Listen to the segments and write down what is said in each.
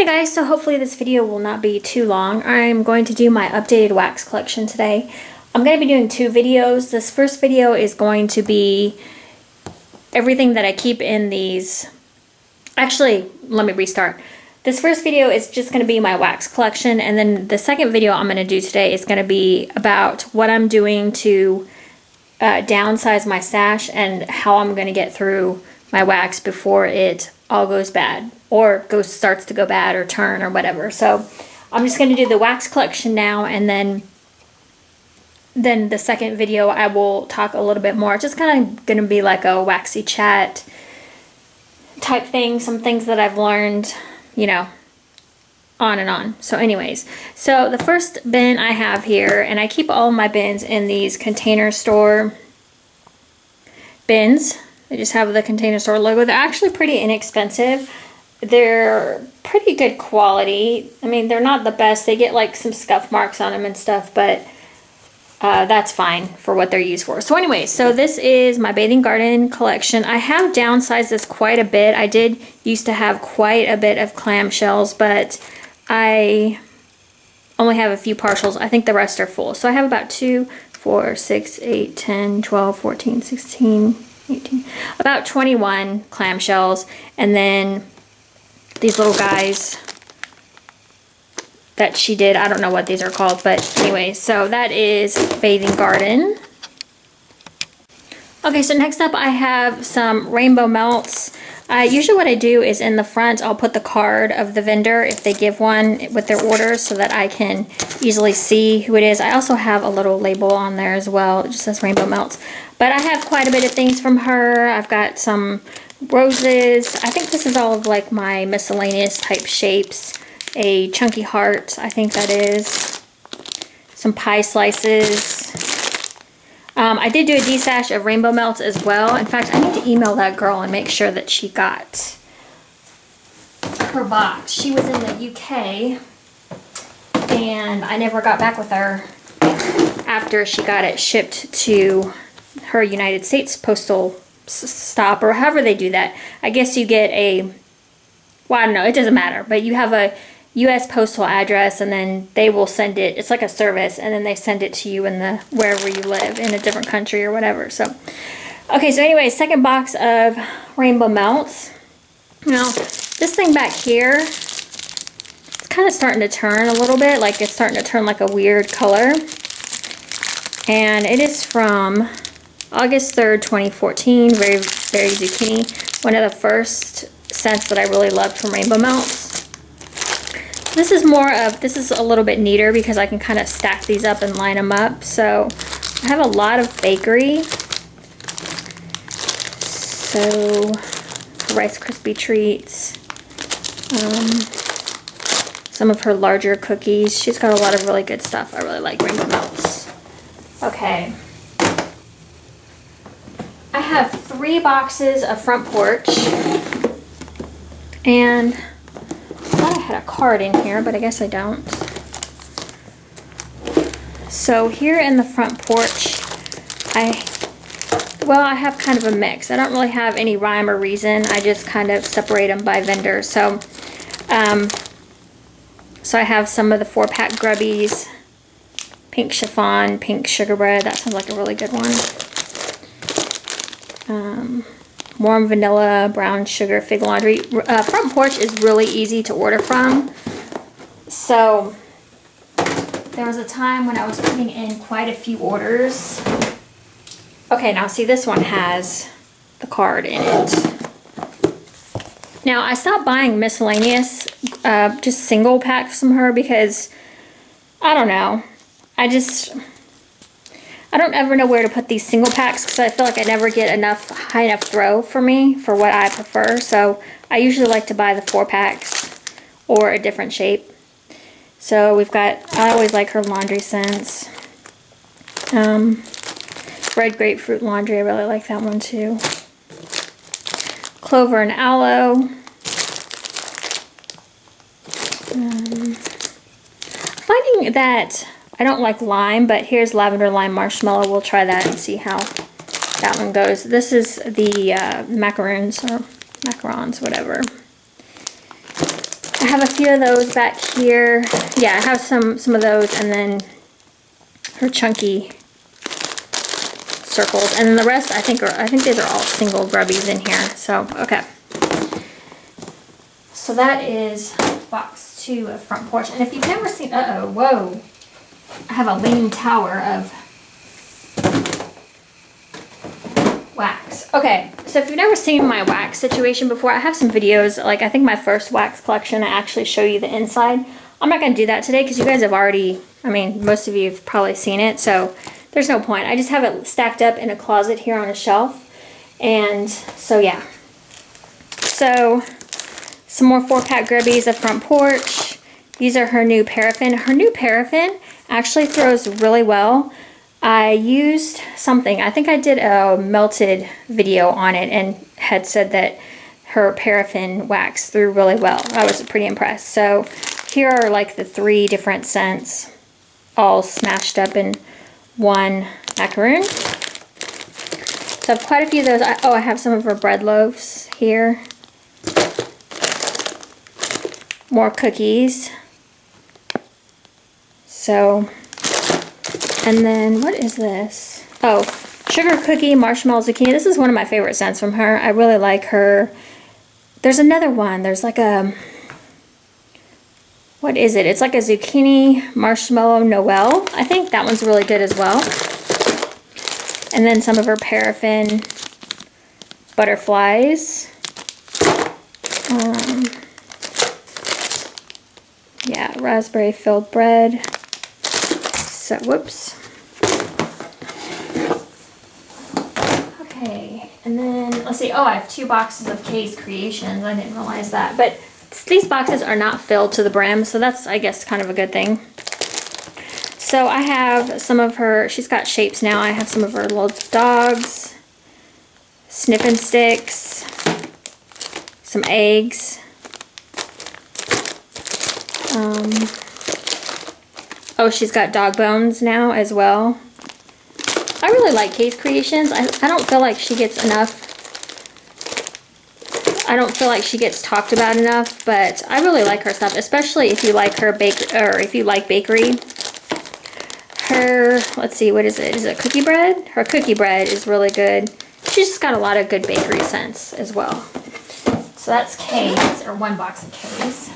Okay guys, so hopefully this video will not be too long. I'm going to do my updated wax collection today. I'm going to be doing two videos. This first video is going to be everything that I keep in these. Actually, let me restart. This first video is just going to be my wax collection, and then the second video I'm going to do today is going to be about what I'm doing to downsize my stash and how I'm going to get through my wax before it all goes bad or starts to go bad or turn or whatever. So I'm just going to do the wax collection now, and then the second video I will talk a little bit more. It's just kind of going to be like a waxy chat type thing, some things that I've learned, you know, on and on. So anyways, so the first bin I have here, and I keep all of my bins in these Container Store bins. They just have the Container Store logo. They're actually pretty inexpensive. They're pretty good quality. I mean, they're not the best. They get like some scuff marks on them and stuff, but that's fine for what they're used for. So anyway, so this is my bathing garden collection. I have downsized this quite a bit. I did used to have quite a bit of clamshells, but I only have a few partials. I think the rest are full. So I have about 2, 4, 6, 8, 10, 12, 14, 16, 18, about 21 clamshells, and then these little guys that she did. I don't know what these are called, but anyway, so that is bathing garden. Okay, so next up I have some rainbow melts. Usually what I do is in the front I'll put the card of the vendor if they give one with their orders so that I can easily see who it is. I also have a little label on there as well. It just says rainbow melts. But I have quite a bit of things from her. I've got some roses. I think this is all of like my miscellaneous type shapes. A chunky heart, I think that is. Some pie slices. I did do a destash of rainbow melts as well. In fact, I need to email that girl and make sure that she got her box. She was in the UK and I never got back with her after she got it shipped to her United States postal stop, or however they do that. I guess you get a, well, I don't know, it doesn't matter, but you have a U.S. postal address, and then they will send it. It's like a service, and then they send it to you in the wherever you live in a different country or whatever. So, okay. So anyway, second box of rainbow melts. Now, this thing back here, it's kind of starting to turn a little bit. Like it's starting to turn like a weird color, and it is from August 3rd, 2014. Very, very zucchini. One of the first scents that I really loved from rainbow melts. This is this is a little bit neater because I can kind of stack these up and line them up. So I have a lot of bakery. So Rice Krispie treats. Some of her larger cookies. She's got a lot of really good stuff. I really like rainbow melts. Okay. I have 3 boxes of Front Porch. And I thought I had a card in here, but I guess I don't. So here in the Front Porch, I have kind of a mix. I don't really have any rhyme or reason. I just kind of separate them by vendor. So, so I have some of the 4-pack Grubbies, pink chiffon, pink sugar bread. That sounds like a really good one. Warm vanilla, brown sugar, fig laundry. Front Porch is really easy to order from. So there was a time when I was putting in quite a few orders. Okay, now see, this one has the card in it. Now I stopped buying miscellaneous, just single packs from her because, I don't know, I don't ever know where to put these single packs because I feel like I never get high enough throw for me for what I prefer. So I usually like to buy the 4-packs or a different shape. So we've got, I always like her laundry scents. Red grapefruit laundry, I really like that one too. Clover and aloe. Finding that I don't like lime, but here's lavender lime marshmallow. We'll try that and see how that one goes. This is the macarons or macarons, whatever. I have a few of those back here. Yeah, I have some of those, and then her chunky circles, and then the rest I think these are all single grubbies in here. So okay. So that is box 2 of Front Porch. And if you've never seen, whoa, I have a leaning tower of wax. Okay, so if you've never seen my wax situation before, I have some videos, like I think my first wax collection, I actually show you the inside. I'm not going to do that today because you guys have already, I mean, most of you have probably seen it, so there's no point. I just have it stacked up in a closet here on a shelf. And so yeah. So some more 4-pack grubbies of Front Porch. These are her new paraffin. Her new paraffin actually throws really well. I used something, I think I did a melted video on it and had said that her paraffin wax threw really well. I was pretty impressed. So here are like the 3 different scents all smashed up in one macaroon. So I have quite a few of those. I have some of her bread loaves here. More cookies. So, and then what is this? Oh, sugar cookie, marshmallow zucchini. This is one of my favorite scents from her. I really like her. There's another one. There's like a, what is it? It's like a zucchini marshmallow Noel. I think that one's really good as well. And then some of her paraffin butterflies. Yeah, raspberry filled bread. So, whoops. Okay, and then let's see. Oh, I have 2 boxes of Kay's Creations. I didn't realize that, but these boxes are not filled to the brim, so that's, I guess, kind of a good thing. So I have some of her, she's got shapes now. I have some of her little dogs, sniffing sticks, some eggs. Oh, she's got dog bones now as well. I really like Kay's Creations. I don't feel like she gets enough. I don't feel like she gets talked about enough, but I really like her stuff, especially if you like her if you like bakery. Her, let's see, what is it? Is it cookie bread? Her cookie bread is really good. She's just got a lot of good bakery scents as well. So that's Kay's, or 1 box of Kay's.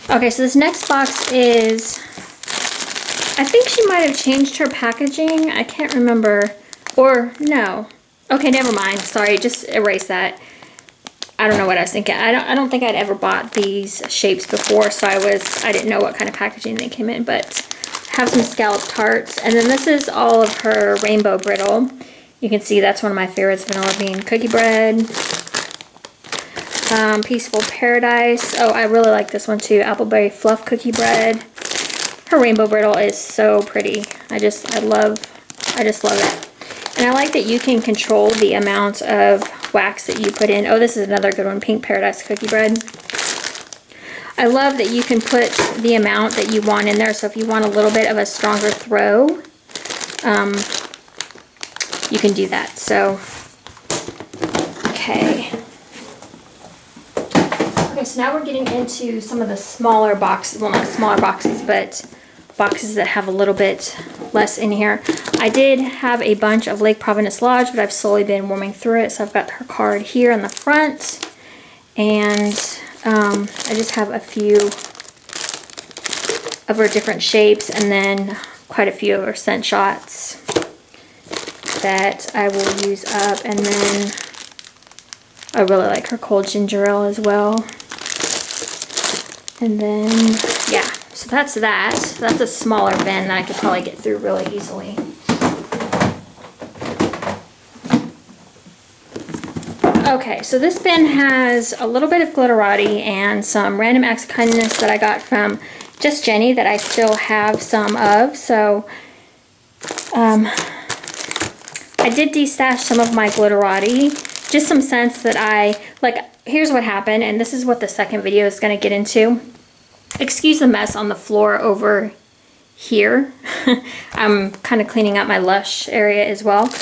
Okay, so this next box is, I think she might have changed her packaging. I can't remember. Or, no. Okay, never mind. Sorry, just erase that. I don't know what I was thinking. I don't think I'd ever bought these shapes before, so I didn't know what kind of packaging they came in, but I have some scalloped tarts. And then this is all of her rainbow brittle. You can see that's one of my favorites, vanilla bean cookie bread. Peaceful Paradise. Oh, I really like this one too. Appleberry fluff cookie bread. Her rainbow brittle is so pretty. I just love it. And I like that you can control the amount of wax that you put in. Oh, this is another good one, Pink Paradise cookie bread. I love that you can put the amount that you want in there. So if you want a little bit of a stronger throw, you can do that. So, okay. Okay, so now we're getting into some of the smaller boxes. Well, not smaller boxes, but boxes that have a little bit less in here. I did have a bunch of Lake Providence Lodge, but I've slowly been warming through it. So I've got her card here in the front, and I just have a few of her different shapes, and then quite a few of her scent shots that I will use up. And then I really like her cold ginger ale as well. And then, yeah, so that's that. That's a smaller bin that I could probably get through really easily. Okay, so this bin has a little bit of Glitterati and some random acts of kindness that I got from Just Jenny that I still have some of. So, I did destash some of my Glitterati. Just some scents that I, like, here's what happened, and this is what the second video is going to get into. Excuse the mess on the floor over here. I'm kind of cleaning up my Lush area as well.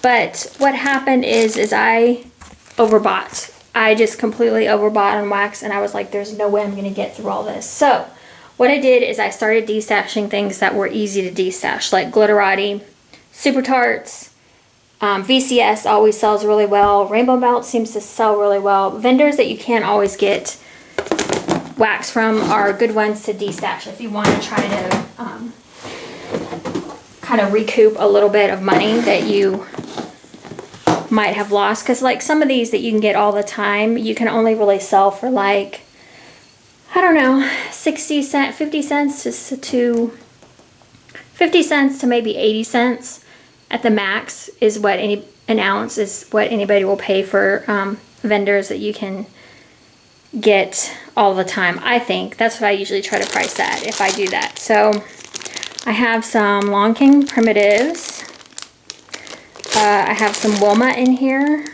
But what happened is I overbought. I just completely overbought on wax, and I was like, there's no way I'm going to get through all this. So what I did is I started destashing things that were easy to destash, like Glitterati, Super Tarts, VCS always sells really well. Rainbow Melt seems to sell really well. Vendors that you can't always get wax from are good ones to destash if you want to try to kind of recoup a little bit of money that you might have lost, because like some of these that you can get all the time, you can only really sell for like, I don't know, 60 cents, 50 cents to 50 cents to maybe 80 cents at the max is what an ounce is what anybody will pay for vendors that you can get all the time. I think that's what I usually try to price that if I do that. So I have some Long King Primitives. I have some Wilma in here.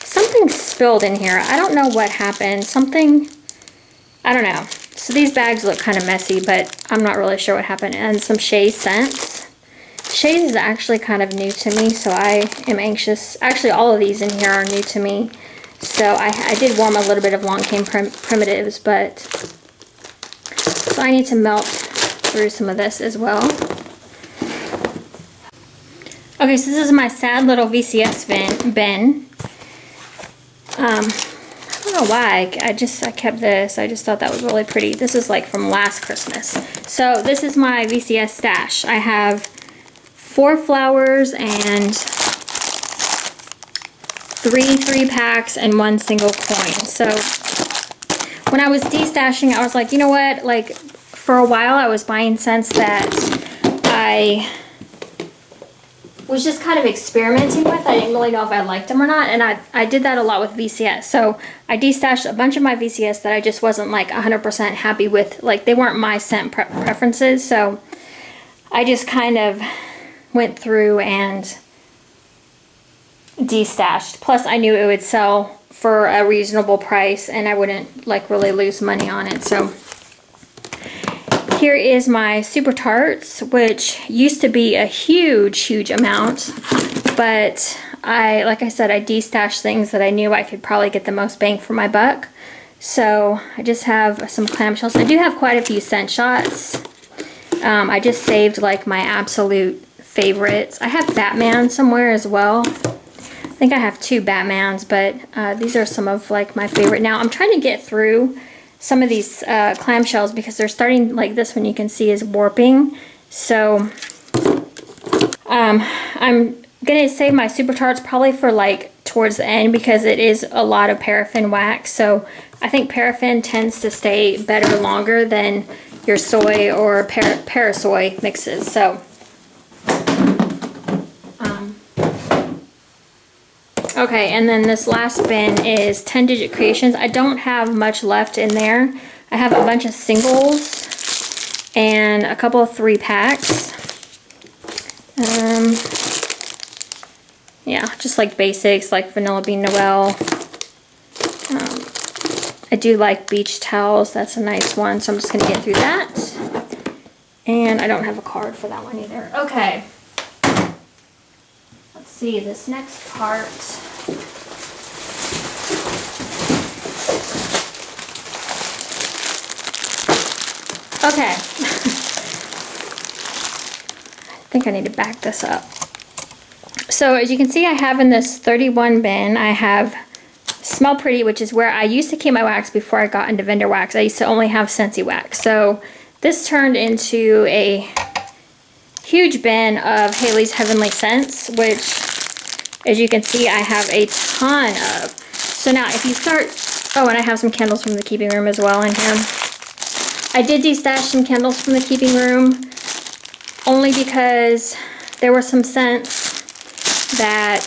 Something spilled in here. I don't know what happened. Something, I don't know. So these bags look kind of messy, but I'm not really sure what happened. And some Shay's scents. Shay's is actually kind of new to me, so I am anxious. Actually, all of these in here are new to me. So I did warm a little bit of Long King Primitives, but so I need to melt through some of this as well. Okay, so this is my sad little VCS bin. I don't know why I kept this. I just thought that was really pretty. This is like from last Christmas. So this is my VCS stash. I have 4 flowers and 3 packs and 1 single coin. So when I was destashing, I was like, you know what? Like for a while I was buying scents that I was just kind of experimenting with. I didn't really know if I liked them or not, and I did that a lot with VCS. So I destashed a bunch of my VCS that I just wasn't like 100% happy with. Like they weren't my scent preferences, so I just kind of went through and destashed. Plus I knew it would sell for a reasonable price and I wouldn't like really lose money on it. So here is my Super Tarts, which used to be a huge amount, but like I said, I destashed things that I knew I could probably get the most bang for my buck. So I just have some clamshells. I do have quite a few scent shots. I just saved like my absolute favorites. I have Batman somewhere as well. I think I have 2 Batmans, but these are some of like my favorite. Now I'm trying to get through some of these clamshells because they're starting, like this one you can see is warping. So I'm gonna save my Super Tarts probably for like towards the end because it is a lot of paraffin wax. So I think paraffin tends to stay better longer than your soy or parasoy mixes. So okay, and then this last bin is 10 Digit Creations. I don't have much left in there. I have a bunch of singles and a couple of 3 packs. Yeah, just like basics like Vanilla Bean Noel. I do like beach towels. That's a nice one, so I'm just going to get through that. And I don't have a card for that one either. Okay. Let's see, this next part. Okay. I think I need to back this up. So as you can see, I have in this 31 bin, I have Smell Pretty, which is where I used to keep my wax before I got into vendor wax. I used to only have Scentsy wax. So this turned into a huge bin of Haley's Heavenly Scents, which as you can see I have a ton of. So now if you start, oh, and I have some candles from the keeping room as well in here. I did destash some candles from the keeping room only because there were some scents that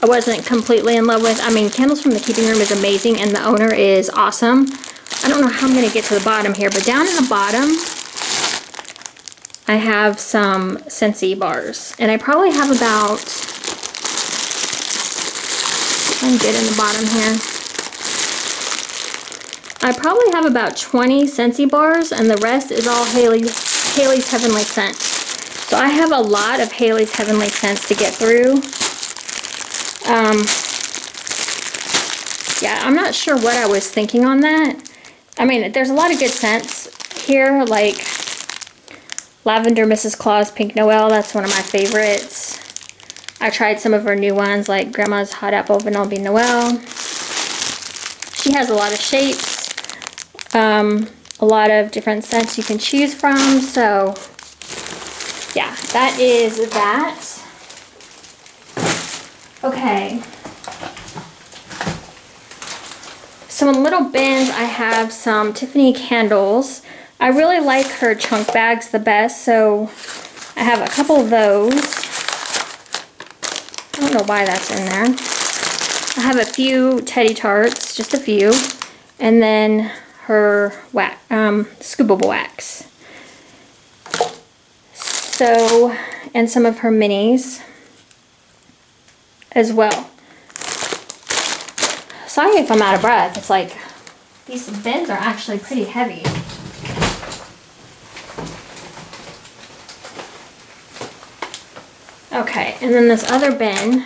I wasn't completely in love with. I mean, Candles from the Keeping Room is amazing and the owner is awesome. I don't know how I'm going to get to the bottom here, but down in the bottom I have some Scentsy bars. And I probably have about, I'm good in the bottom here. I probably have about 20 Scentsy bars and the rest is all Haley's Heavenly Scent. So I have a lot of Haley's Heavenly Scents to get through. Yeah, I'm not sure what I was thinking on that. I mean, there's a lot of good scents here, like Lavender Mrs. Claus Pink Noel. That's one of my favorites. I tried some of her new ones, like Grandma's Hot Apple Vanilla Noel. She has a lot of shapes, a lot of different scents you can choose from. So, yeah, that is that. Okay. So in little bins, I have some Tiffany Candles. I really like her chunk bags the best, so I have a couple of those. I don't know why that's in there. I have a few Teddy Tarts, just a few, and then her scoopable wax. So, and some of her minis as well. Sorry if I'm out of breath. It's like these bins are actually pretty heavy. Okay, and then this other bin,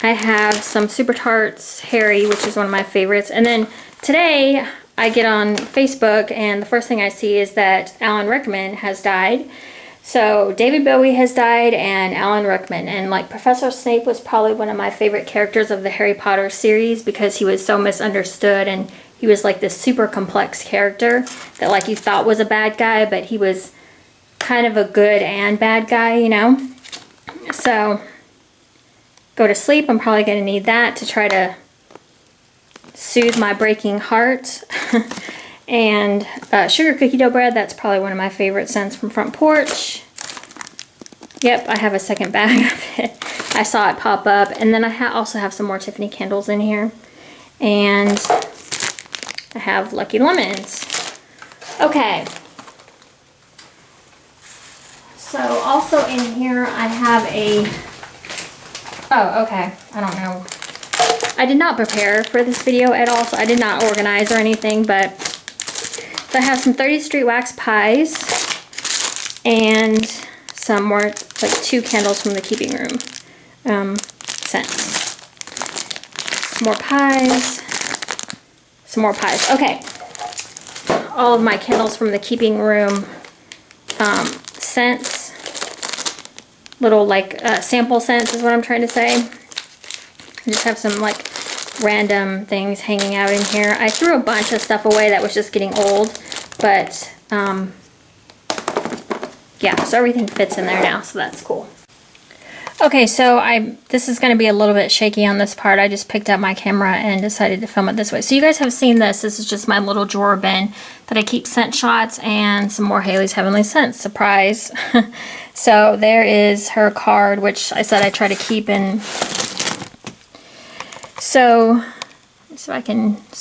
I have some Super Tarts Harry, which is one of my favorites. And then today I get on Facebook and the first thing I see is that Alan Rickman has died. So David Bowie has died and Alan Rickman, and like Professor Snape was probably one of my favorite characters of the Harry Potter series because he was so misunderstood and he was like this super complex character that like you thought was a bad guy, but he was kind of a good and bad guy, you know? So go to sleep. I'm probably going to need that to try to soothe my breaking heart. And sugar cookie dough bread, that's probably one of my favorite scents from Front Porch. Yep, I have a second bag of it. I saw it pop up. And then I also have some more Tiffany Candles in here. And I have Lucky Lemons. Okay. So also in here I have a... Oh, okay. I don't know. I did not prepare for this video at all, so I did not organize or anything, but... So I have some 30th Street wax pies and some more, like 2 candles from the keeping room scents. Some more pies. Some more pies. Okay. All of my candles from the keeping room scents. Little like sample scents is what I'm trying to say. I just have some like random things hanging out in here. I threw a bunch of stuff away that was just getting old, but yeah, so everything fits in there now, so that's cool. Okay, so this is going to be a little bit shaky on this part. I just picked up my camera and decided to film it this way. So you guys have seen this. This is just my little drawer bin that I keep scent shots and some more Haley's Heavenly Scents. Surprise. So there is her card, which I said I try to keep in. So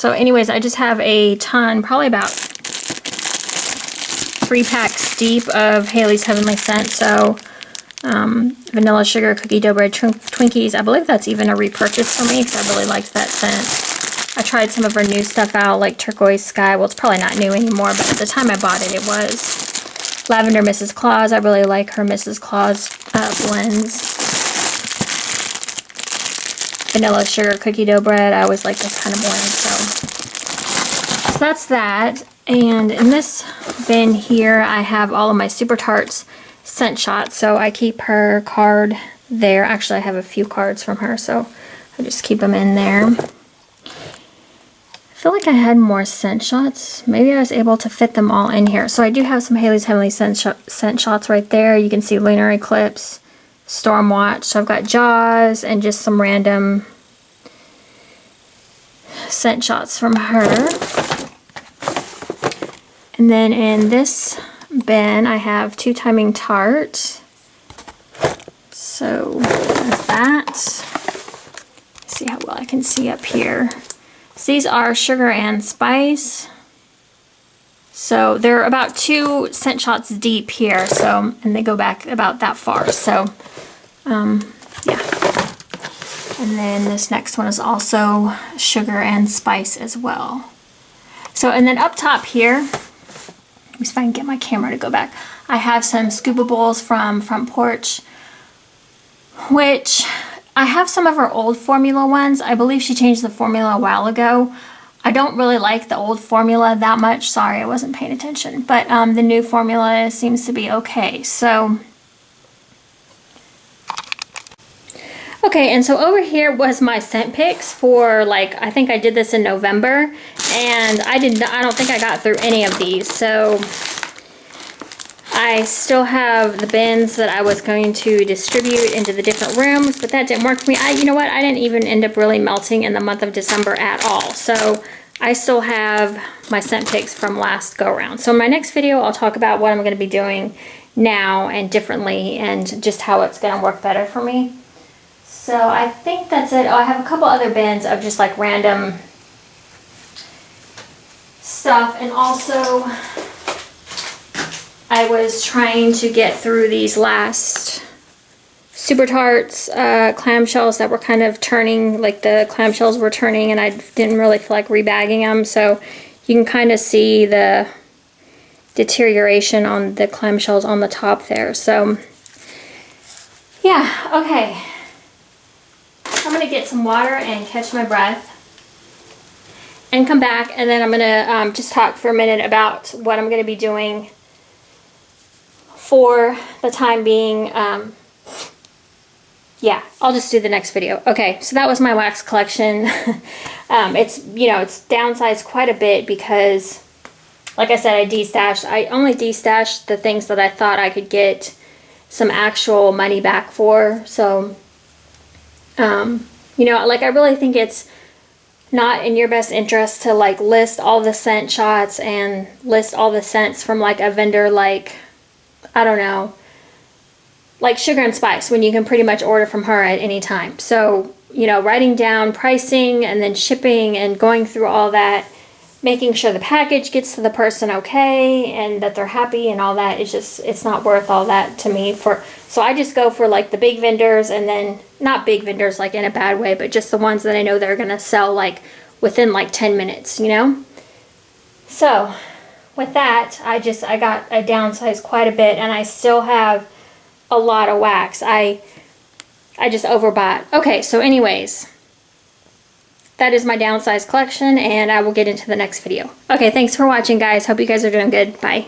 anyways, I just have a ton, probably about 3 packs deep of Haley's Heavenly Scent. So vanilla sugar cookie dough bread Twinkies. I believe that's even a repurchase for me because I really liked that scent. I tried some of her new stuff out, like Turquoise Sky. Well, it's probably not new anymore, but at the time I bought it, it was. Lavender Mrs. Claus. I really like her Mrs. Claus blends. Vanilla sugar cookie dough bread. I always like this kind of blend, so that's that. And in this bin here, I have all of my Super Tarts scent shots, so I keep her card there. Actually, I have a few cards from her, so I just keep them in there. I feel like I had more scent shots. Maybe I was able to fit them all in here. So I do have some Haley's Heavenly scent shots right there. You can see Lunar Eclipse, Stormwatch. So I've got Jaws and just some random scent shots from her. And then in this bin I have 2 Timing Tart. So there's that. Let's see how well I can see up here. So these are Sugar and Spice. So they're about 2 scent shots deep here, so, and they go back about that far, so yeah. And then this next one is also Sugar and Spice as well. So, and then up top here, let me see if I can get my camera to go back. I have some Scoopables from Front Porch, which I have some of her old formula ones. I believe she changed the formula a while ago. I don't really like the old formula that much. Sorry, I wasn't paying attention. But the new formula seems to be okay. So, okay, and so over here was my scent picks for, like, I think I did this in November. And I don't think I got through any of these. So I still have the bins that I was going to distribute into the different rooms, but that didn't work for me. You know what? I didn't even end up really melting in the month of December at all. So I still have my scent picks from last go around. So in my next video, I'll talk about what I'm going to be doing now and differently and just how it's going to work better for me. So I think that's it. Oh, I have a couple other bins of just like random stuff, and also I was trying to get through these last Super Tarts clamshells that were kind of turning, like the clamshells were turning, and I didn't really feel like rebagging them, so you can kind of see the deterioration on the clamshells on the top there. So yeah, okay. I'm going to get some water and catch my breath and come back, and then I'm going to just talk for a minute about what I'm going to be doing for the time being. Yeah, I'll just do the next video. Okay, so that was my wax collection. It's, you know, it's downsized quite a bit because, like I said, I only destashed the things that I thought I could get some actual money back for. So, you know, like, I really think it's not in your best interest to, like, list all the scent shots and list all the scents from, like, a vendor like, I don't know, like Sugar and Spice, when you can pretty much order from her at any time. So, you know, writing down pricing and then shipping and going through all that, making sure the package gets to the person okay and that they're happy and all that, it's not worth all that to me. So I just go for like the big vendors, and then not big vendors like in a bad way, but just the ones that I know they're gonna sell like within like 10 minutes, you know? So with that, I downsized quite a bit, and I still have a lot of wax. I just overbought. Okay, so anyways, that is my downsized collection, and I will get into the next video. Okay, thanks for watching, guys. Hope you guys are doing good. Bye.